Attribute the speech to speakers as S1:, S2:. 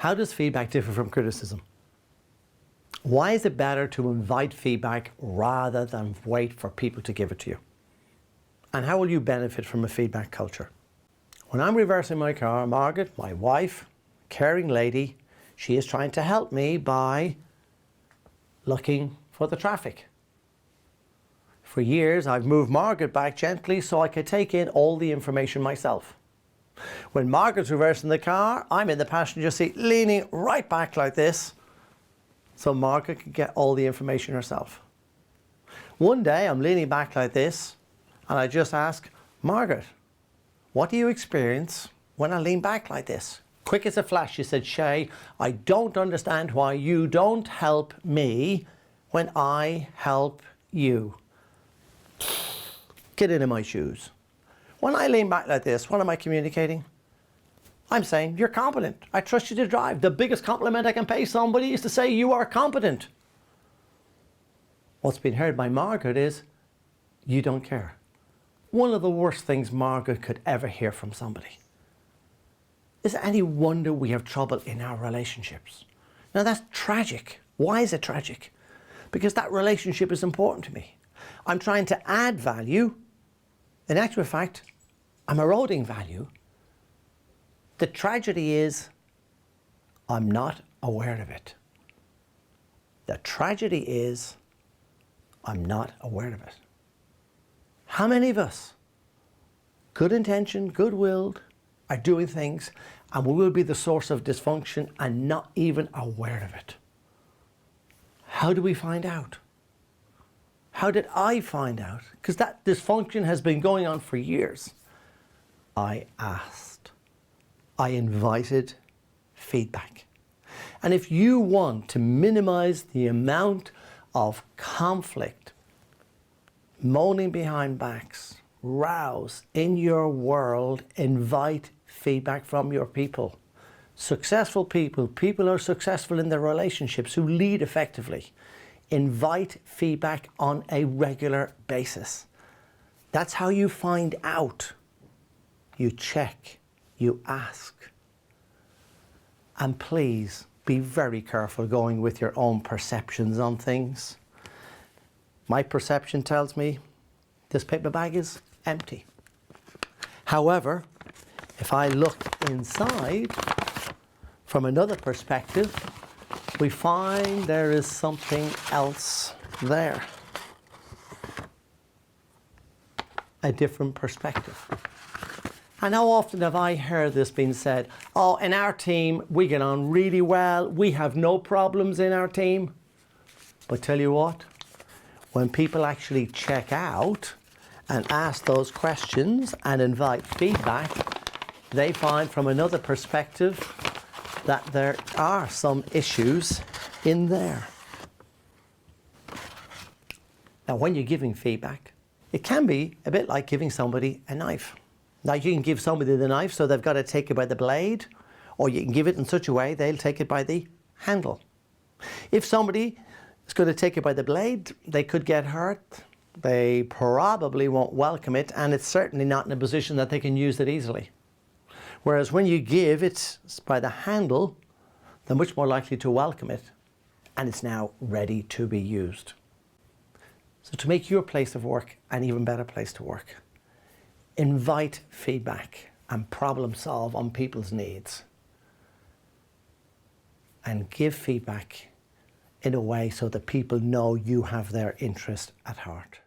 S1: How does feedback differ from criticism? Why is it better to invite feedback rather than wait for people to give it to you? And how will you benefit from a feedback culture? When I'm reversing my car, Margaret, my wife, caring lady, she is trying to help me by looking for the traffic. For years, I've moved Margaret back gently so I could take in all the information myself. When Margaret's reversing the car, I'm in the passenger seat leaning right back like this so Margaret can get all the information herself. One day I'm leaning back like this and I just ask, Margaret, what do you experience when I lean back like this? Quick as a flash, she said, Shay, I don't understand why you don't help me when I help you. Get into my shoes. When I lean back like this, what am I communicating? I'm saying, you're competent. I trust you to drive. The biggest compliment I can pay somebody is to say you are competent. What's been heard by Margaret is, you don't care. One of the worst things Margaret could ever hear from somebody. Is it any wonder we have trouble in our relationships? Now that's tragic. Why is it tragic? Because that relationship is important to me. I'm trying to add value. In actual fact, I'm eroding value. The tragedy is, I'm not aware of it. The tragedy is, I'm not aware of it. How many of us, good intentioned, good-willed, are doing things and we will be the source of dysfunction and not even aware of it? How do we find out? How did I find out? Because that dysfunction has been going on for years. I asked. I invited feedback. And if you want to minimize the amount of conflict, moaning behind backs, rows in your world, invite feedback from your people. Successful people, people who are successful in their relationships, who lead effectively, invite feedback on a regular basis. That's how you find out. You check, you ask. And please be very careful going with your own perceptions on things. My perception tells me this paper bag is empty. However, if I look inside from another perspective, we find there is something else there. A different perspective. And how often have I heard this being said, oh, in our team, we get on really well, we have no problems in our team. But tell you what, when people actually check out and ask those questions and invite feedback, they find from another perspective that there are some issues in there. Now, when you're giving feedback, it can be a bit like giving somebody a knife. Now, you can give somebody the knife so they've got to take it by the blade, or you can give it in such a way they'll take it by the handle. If somebody is going to take it by the blade, they could get hurt. They probably won't welcome it, and it's certainly not in a position that they can use it easily. Whereas when you give it by the handle, they're much more likely to welcome it, and it's now ready to be used. So to make your place of work an even better place to work, invite feedback and problem solve on people's needs. And give feedback in a way so that people know you have their interest at heart.